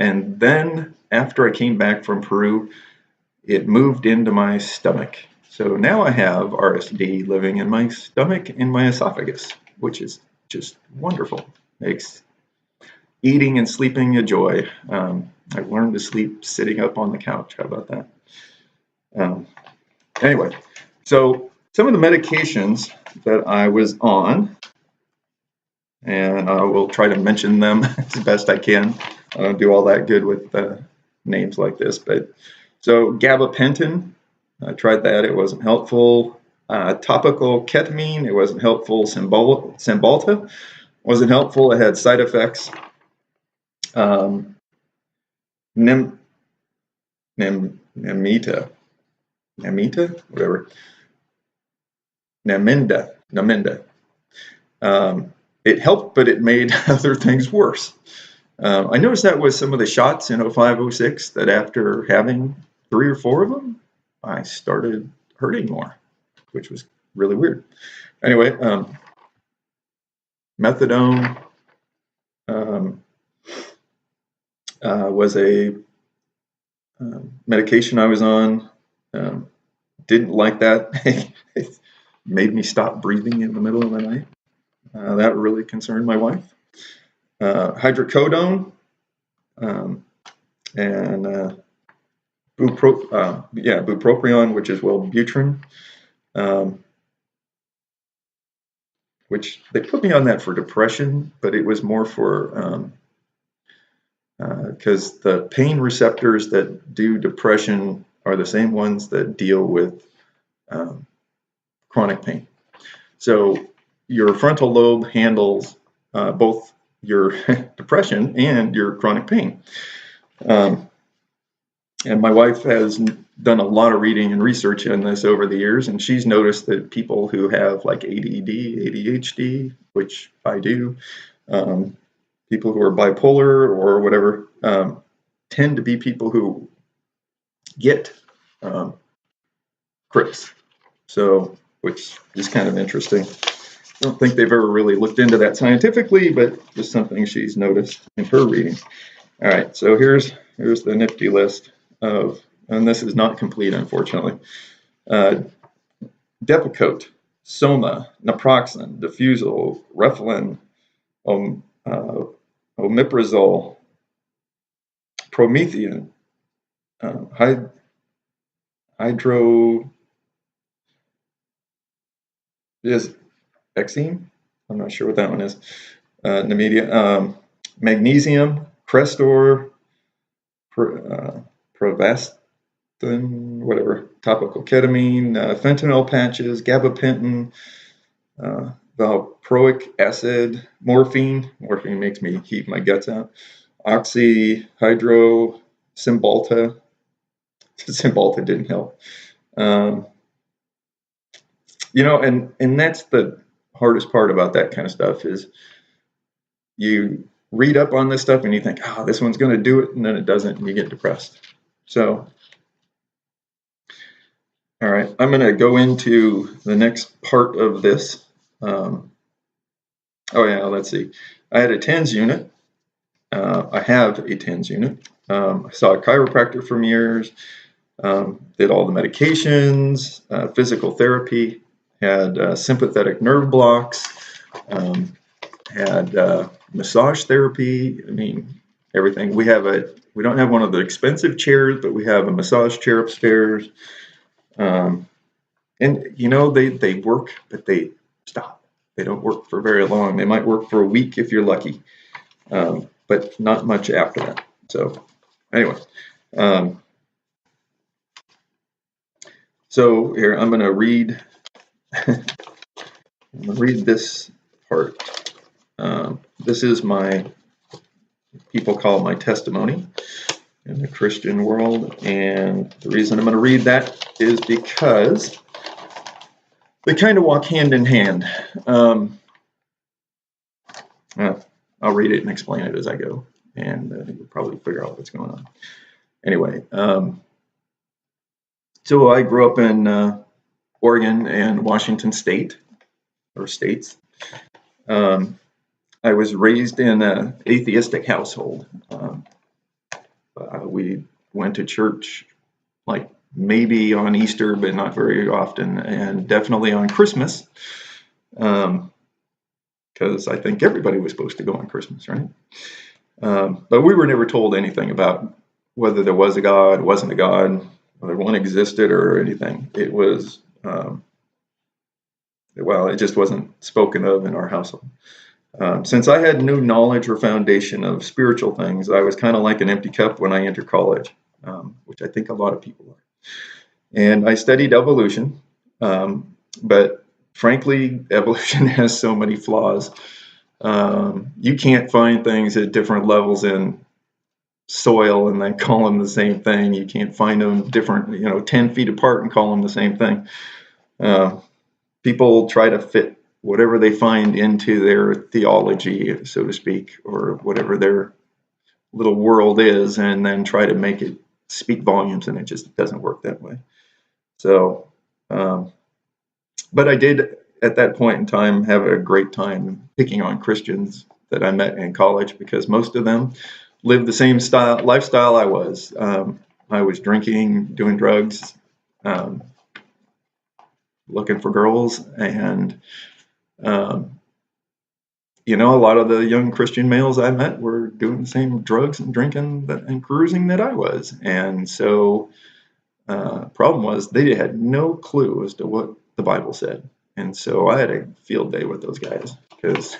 And then after I came back from Peru, it moved into my stomach. So now I have RSD living in my stomach, in my esophagus, which is just wonderful. Makes eating and sleeping a joy. I've learned to sleep sitting up on the couch. How about that? Anyway, so some of the medications that I was on, and I will try to mention them as best I can. I don't do all that good with names like this, but so gabapentin, I tried that. It wasn't helpful. Topical ketamine, it wasn't helpful. Cymbalta wasn't helpful. It had side effects. Namita, whatever. Naminda. It helped, but it made other things worse. I noticed that with some of the shots in 05-06 that after having 3 or 4 of them, I started hurting more, which was really weird. Anyway, methadone was a medication I was on. Didn't like that. It made me stop breathing in the middle of the night. That really concerned my wife. Hydrocodone and bupropion, which is Wellbutrin, which they put me on that for depression, but it was more for because the pain receptors that do depression are the same ones that deal with chronic pain. So your frontal lobe handles both your depression and your chronic pain. And my wife has done a lot of reading and research on this over the years, and she's noticed that people who have like ADD, ADHD, which I do, people who are bipolar or whatever, tend to be people who get CRPS. So, which is kind of interesting. I don't think they've ever really looked into that scientifically, but just something she's noticed in her reading. All right, so here's the nifty list of, and this is not complete, unfortunately. Depakote, Soma, Naproxen, Diffusal, Reflin, Omeprazole, Promethean, Hydroxine, I'm not sure what that one is. Namibia, magnesium, Crestor, Provastin, whatever, topical ketamine, fentanyl patches, gabapentin, valproic acid, morphine. Morphine makes me heat my guts out. Oxy, hydro, Cymbalta. Cymbalta didn't help. You know, and that's the hardest part about that kind of stuff is you read up on this stuff and you think, oh, this one's going to do it, and then it doesn't, and you get depressed. So, all right, I'm going to go into the next part of this. Oh yeah, let's see. I had a TENS unit. I have a TENS unit. I saw a chiropractor for years. Did all the medications, physical therapy. Had sympathetic nerve blocks. Had massage therapy. I mean, everything. We don't have one of the expensive chairs, but we have a massage chair upstairs. And you know, they work, but they stop. They don't work for very long. They might work for a week if you're lucky, but not much after that. So anyway, so here I'm going to read. I'm going to read this part. This is people call it my testimony in the Christian world, and the reason I'm going to read that is because they kind of walk hand in hand. I'll read it and explain it as I go, and you'll probably figure out what's going on. Anyway, so I grew up in Oregon and Washington State, or states. I was raised in an atheistic household. We went to church like maybe on Easter, but not very often, and definitely on Christmas, because I think everybody was supposed to go on Christmas, right? But we were never told anything about whether there was a God, wasn't a God, whether one existed or anything. It was, well, it just wasn't spoken of in our household. Since I had no knowledge or foundation of spiritual things, I was kind of like an empty cup when I entered college, which I think a lot of people are. And I studied evolution, but frankly, evolution has so many flaws. You can't find things at different levels in soil and then call them the same thing. You can't find them different, 10 feet apart and call them the same thing. People try to fit whatever they find into their theology, so to speak, or whatever their little world is, and then try to make it speak volumes, and it just doesn't work that way. So, but I did at that point in time have a great time picking on Christians that I met in college, because most of them lived the same lifestyle I was. I was drinking, doing drugs, looking for girls, and a lot of the young Christian males I met were doing the same drugs and drinking and cruising that I was. And so problem was they had no clue as to what the Bible said. And so I had a field day with those guys, because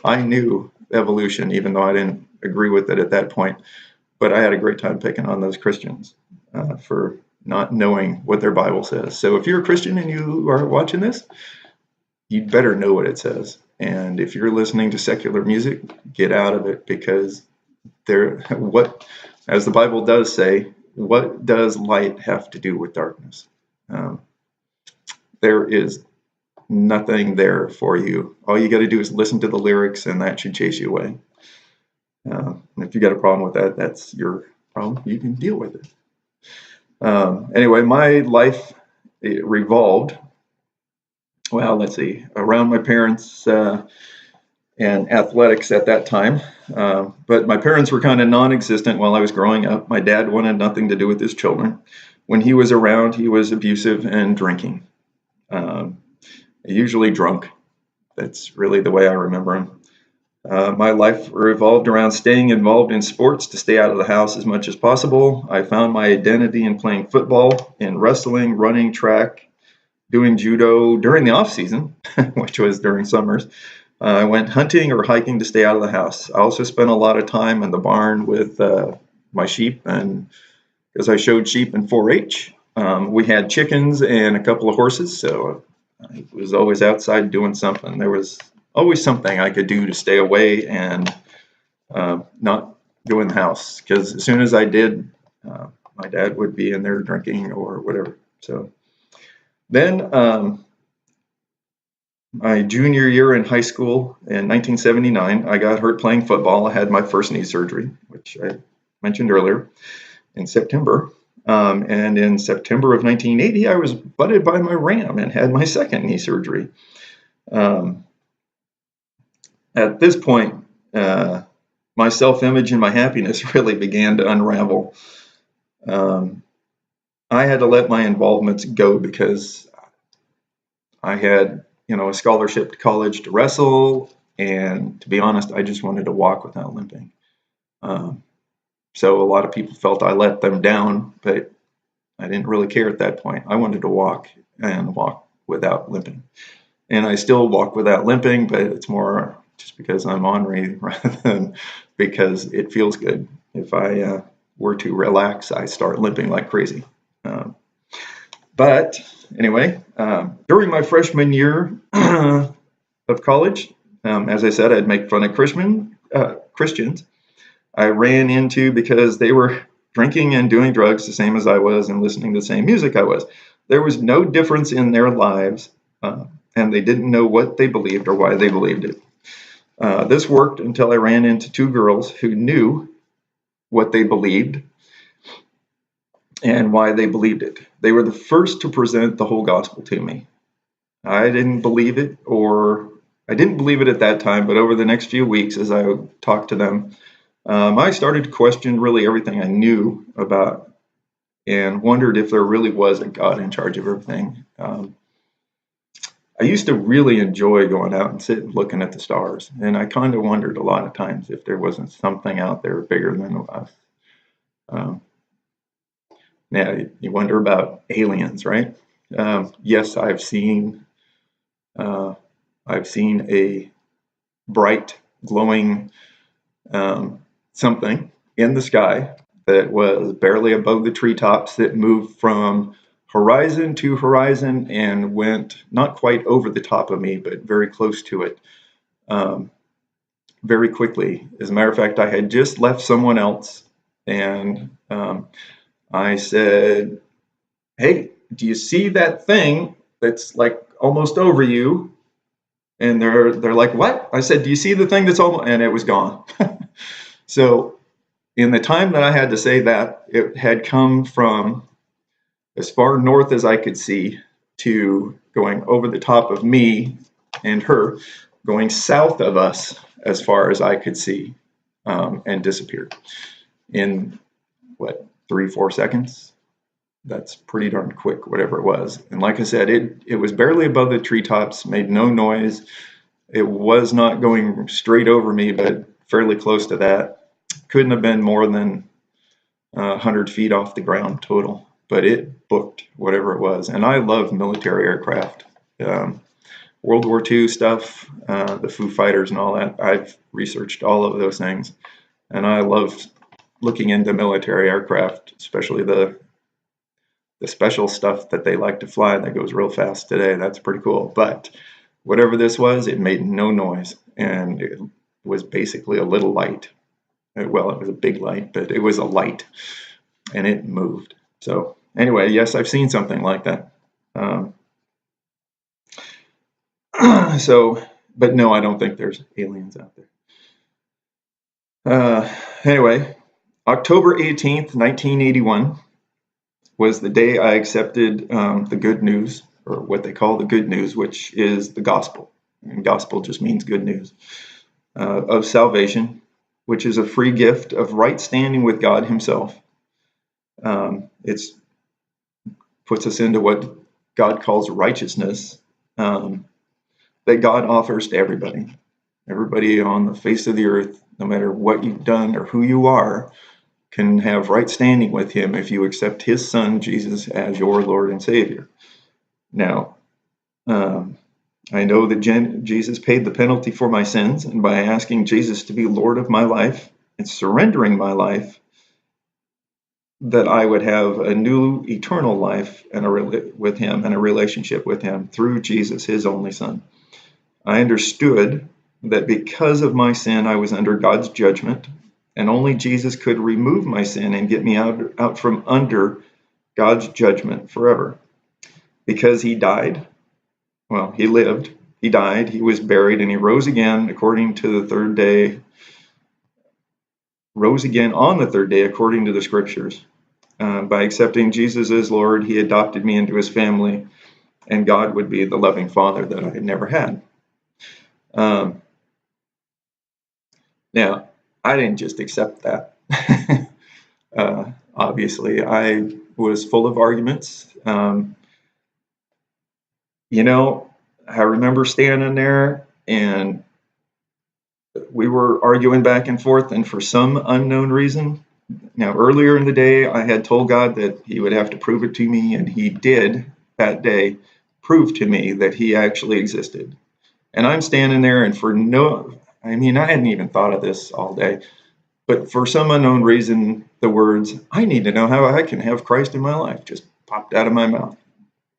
I knew evolution, even though I didn't agree with it at that point. But I had a great time picking on those Christians for not knowing what their Bible says. So if you're a Christian and you are watching this, you'd better know what it says. And if you're listening to secular music, get out of it, because as the Bible does say, what does light have to do with darkness? There is nothing there for you. All you got to do is listen to the lyrics, and that should chase you away. If you got a problem with that, that's your problem. You can deal with it. Anyway, my life revolved, well, let's see, around my parents and athletics at that time. But my parents were kind of non-existent while I was growing up. My dad wanted nothing to do with his children. When he was around, he was abusive and drinking. Usually drunk. That's really the way I remember him. My life revolved around staying involved in sports to stay out of the house as much as possible. I found my identity in playing football, in wrestling, running, track, doing judo during the off season, which was during summers. I went hunting or hiking to stay out of the house. I also spent a lot of time in the barn with my sheep, and because I showed sheep in 4-H. We had chickens and a couple of horses, so I was always outside doing something. There was always something I could do to stay away and not go in the house, because as soon as I did, my dad would be in there drinking or whatever. So then my junior year in high school in 1979, I got hurt playing football. I had my first knee surgery, which I mentioned earlier, in September. And in September of 1980, I was butted by my ram and had my second knee surgery. At this point, my self-image and my happiness really began to unravel. I had to let my involvements go, because I had, a scholarship to college to wrestle, and to be honest, I just wanted to walk without limping. So a lot of people felt I let them down, but I didn't really care at that point. I wanted to walk without limping. And I still walk without limping, but it's more just because I'm ornery rather than because it feels good. If I were to relax, I start limping like crazy. But anyway, during my freshman year of college, as I said, I'd make fun of Christians. I ran into, because they were drinking and doing drugs the same as I was and listening to the same music I was. There was no difference in their lives, and they didn't know what they believed or why they believed it. This worked until I ran into two girls who knew what they believed and why they believed it. They were the first to present the whole gospel to me. I didn't believe it, or I didn't believe it at that time, but over the next few weeks, as I talked to them, I started to question really everything I knew about and wondered if there really was a God in charge of everything. I used to really enjoy going out and sitting looking at the stars, and I kind of wondered a lot of times if there wasn't something out there bigger than us. Um, Now you wonder about aliens, right? Yes, I've seen a bright, glowing something in the sky that was barely above the treetops that moved from horizon to horizon and went not quite over the top of me, but very close to it very quickly. As a matter of fact, I had just left someone else, and I said, "Hey, do you see that thing that's like almost over you?" And they're like, "What?" I said, "Do you see the thing that's almost?" And it was gone. So in the time that I had to say that, it had come from as far north as I could see to going over the top of me and her, going south of us as far as I could see, and disappeared in what, 3-4 seconds. That's pretty darn quick, whatever it was. And like I said, it was barely above the treetops, made no noise. It was not going straight over me, but fairly close to that. Couldn't have been more than 100 feet off the ground total, but it booked whatever it was. And I love military aircraft, World War II stuff, the Foo Fighters and all that. I've researched all of those things, and I love looking into military aircraft, especially the special stuff that they like to fly that goes real fast today. That's pretty cool. But whatever this was, it made no noise, and it was basically a little light. Well, it was a big light, but it was a light, and it moved. So anyway, yes, I've seen something like that. But no, I don't think there's aliens out there. Anyway, October 18th, 1981 was the day I accepted the good news, or what they call the good news, which is the gospel. And gospel just means good news of salvation, which is a free gift of right standing with God himself. It puts us into what God calls righteousness, that God offers to everybody. Everybody on the face of the earth, no matter what you've done or who you are, can have right standing with him if you accept his son, Jesus, as your Lord and Savior. Now, I know that Jesus paid the penalty for my sins, and by asking Jesus to be Lord of my life and surrendering my life, that I would have a new eternal life with him and a relationship with him through Jesus, his only son. I understood that because of my sin, I was under God's judgment, and only Jesus could remove my sin and get me out from under God's judgment forever. Because he died, well, he lived, he died, he was buried, and he rose again according to the third day, rose again on the third day according to the scriptures. By accepting Jesus as Lord, he adopted me into his family, and God would be the loving father that I had never had. Now, I didn't just accept that. Obviously, I was full of arguments. I remember standing there, and we were arguing back and forth, and for some unknown reason, now earlier in the day, I had told God that he would have to prove it to me, and he did that day prove to me that he actually existed. And I'm standing there, and I hadn't even thought of this all day, but for some unknown reason, the words, "I need to know how I can have Christ in my life," just popped out of my mouth.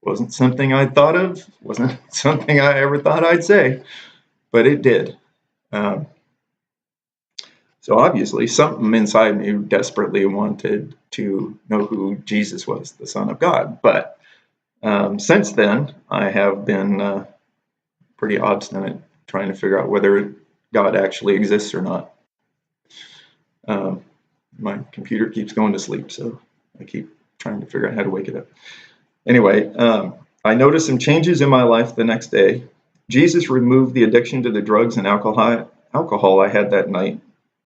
Wasn't something I thought of, wasn't something I ever thought I'd say, but it did. So obviously, something inside me desperately wanted to know who Jesus was, the Son of God. But since then, I have been pretty obstinate trying to figure out whether God actually exists or not. My computer keeps going to sleep, so I keep trying to figure out how to wake it up. Anyway, I noticed some changes in my life the next day. Jesus removed the addiction to the drugs and alcohol I had that night,